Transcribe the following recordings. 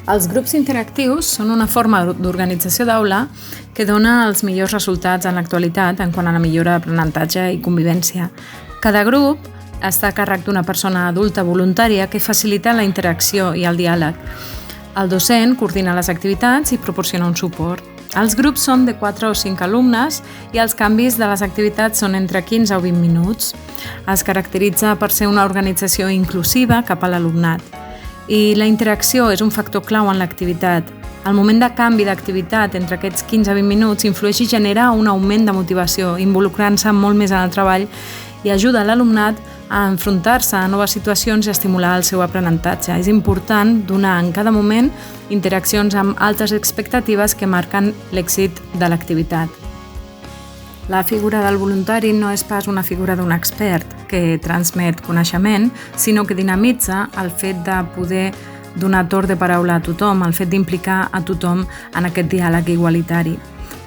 Els grups interactius són una forma d'organització d'aula que dona els millors resultats en l'actualitat en quant a la millora d'aprenentatge i convivència. Cada grup està a càrrec d'una persona adulta voluntària que facilita la interacció i el diàleg. El docent coordina les activitats i proporciona un suport. Els grups són de 4 o 5 alumnes i els canvis de les activitats són entre 15 o 20 minuts. Es caracteritza per ser una organització inclusiva cap a l'alumnat. I la interacció és un factor clau en l'activitat. El moment de canvi d'activitat entre aquests 15-20 minuts influeix i genera un augment de motivació, involucrant-se molt més en el treball i ajuda l'alumnat a enfrontar-se a noves situacions i estimular el seu aprenentatge. És important donar en cada moment interaccions amb altes expectatives que marquen l'èxit de l'activitat. La figura del voluntari no és pas una figura d'un expert que transmet coneixement, sinó que dinamitza el fet de poder donar torn de paraula a tothom, el fet d'implicar a tothom en aquest diàleg igualitari.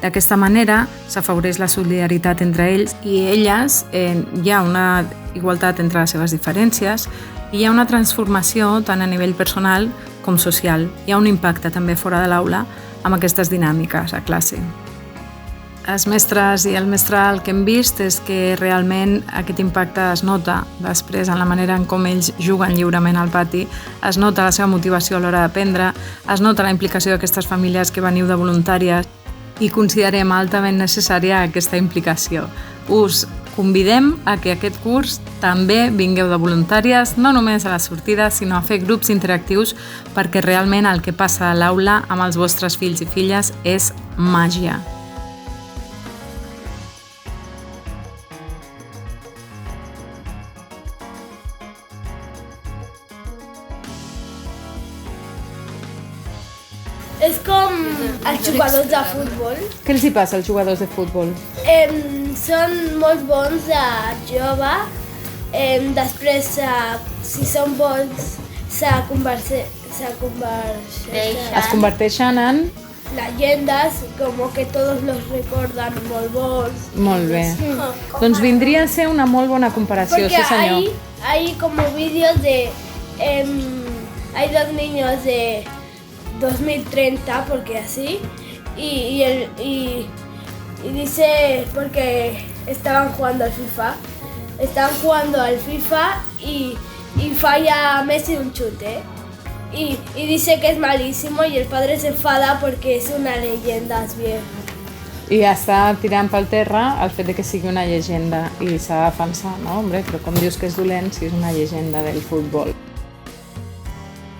D'aquesta manera s'afavoreix la solidaritat entre ells i elles, hi ha una igualtat entre les seves diferències i hi ha una transformació tant a nivell personal com social. Hi ha un impacte també fora de l'aula amb aquestes dinàmiques a classe. Els mestres i el mestral que hem vist és que realment aquest impacte es nota després en la manera en com ells juguen lliurement al pati, es nota la seva motivació a l'hora d'aprendre, es nota la implicació d'aquestes famílies que veniu de voluntàries i considerem altament necessària aquesta implicació. Us convidem a que aquest curs també vingueu de voluntàries, no només a la sortida, sinó a fer grups interactius perquè realment el que passa a l'aula amb els vostres fills i filles és màgia. És com els jugadors de futbol. Què els hi passa als jugadors de futbol? Són molt bons de jove, després, si són bons, Es converteixen en... leyendas, como que todos los recordan molt bons. Molt bé. Doncs vindria a ser una molt bona comparació, sí senyor. Porque hay como vídeos de... hay dos niños de 2030, porque así, y dice, porque estaban jugando al FIFA y falla Messi un chute y dice que es malísimo y el padre se enfada porque es una leyenda, es vieja. I està tirant pel terra el fet de que sigui una llegenda i s'ha de defensar, no? Hombre, però com dius que és dolent si és una llegenda del futbol.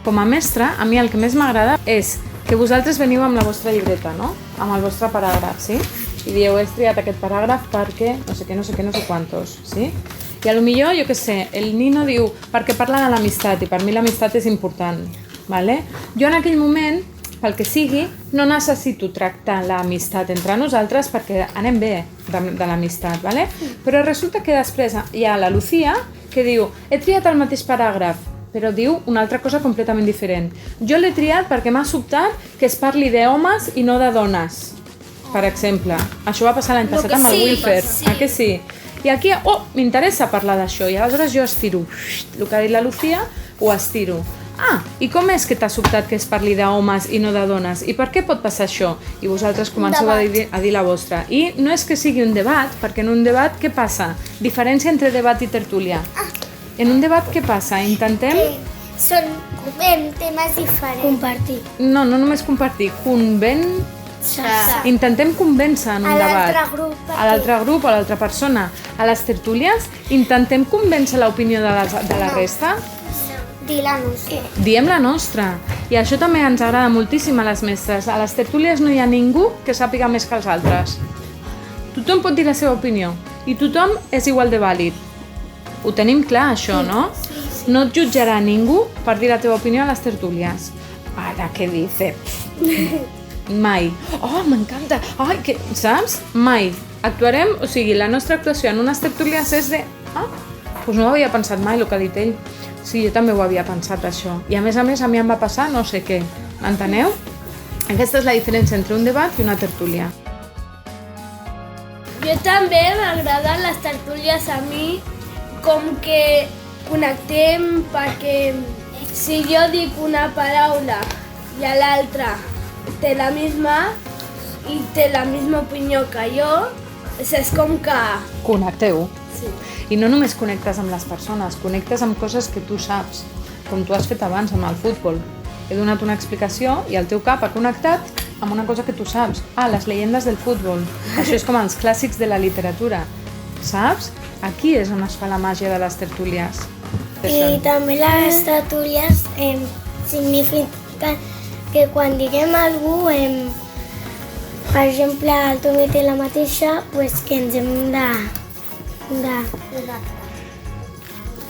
Com a mestra, a mi el que més m'agrada és que vosaltres veniu amb la vostra llibreta, no? Amb el vostre paràgraf, sí? I dieu, he triat aquest paràgraf perquè no sé què quantos, sí? I potser, jo què sé, el Nino diu perquè parla de l'amistat i per mi l'amistat és important, ¿vale? Jo en aquell moment, pel que sigui, no necessito tractar l'amistat entre nosaltres perquè anem bé de l'amistat, ¿vale? Però resulta que després hi ha la Lucía que diu, he triat el mateix paràgraf, però diu una altra cosa completament diferent. Jo l'he triat perquè m'ha sobtat que es parli d'homes i no de dones, per exemple. Això va passar l'any passat amb el Wilfer, que sí? I aquí, m'interessa parlar d'això, i aleshores jo estiro. El que ha dit la Lucía, ho estiro. I com és que t'ha sobtat que es parli d'homes i no de dones? I per què pot passar això? I vosaltres comenceu a dir la vostra. I no és que sigui un debat, perquè en un debat què passa? Diferència entre debat i tertúlia. En un debat què passa? Intentem... Són temes diferents. Compartir. No només compartir, intentem convèncer en un debat. A l'altre grup, a l'altra persona. A les tertúlies, intentem convèncer l'opinió de la resta. Dir la nostra. Diem la nostra. I això també ens agrada moltíssim a les mestres. A les tertúlies no hi ha ningú que sàpiga més que els altres. Tothom pot dir la seva opinió i tothom és igual de vàlid. Ho tenim clar, això, no? No et jutjarà ningú per dir la teva opinió a les tertúlies. Ara, què dice? Mai. M'encanta. Saps? Mai. Actuarem, o sigui, la nostra actuació en unes tertúlies és de... Doncs no ho havia pensat mai, el que ha dit ell. Sí, jo també ho havia pensat, això. I a més, a mi em va passar no sé què. Enteneu? Aquesta és la diferència entre un debat i una tertúlia. Jo també m'agraden les tertúlies a mi, com que connectem perquè si jo dic una paraula i l'altre té la misma i té la misma opinió que jo, és com que... Connecteu. Sí. I no només connectes amb les persones, connectes amb coses que tu saps, com tu has fet abans amb el futbol. He donat una explicació i el teu cap ha connectat amb una cosa que tu saps. Les llegendes del futbol. Això és com els clàssics de la literatura. Saps? Aquí és on es fa la màgia de les tertúlies. I també les tertúlies signifiquen que quan diguem alguna cosa, per exemple, el Tomi té la mateixa, pues que ens hem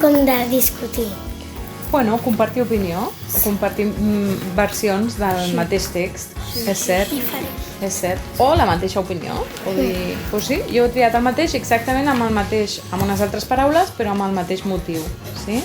de discutir. Bueno, compartir opinió, o compartir versions del mateix text, és cert. És cert. O la mateixa opinió. O dir, pues sí, jo he triat el mateix exactament amb unes altres paraules, però amb el mateix motiu. Sí?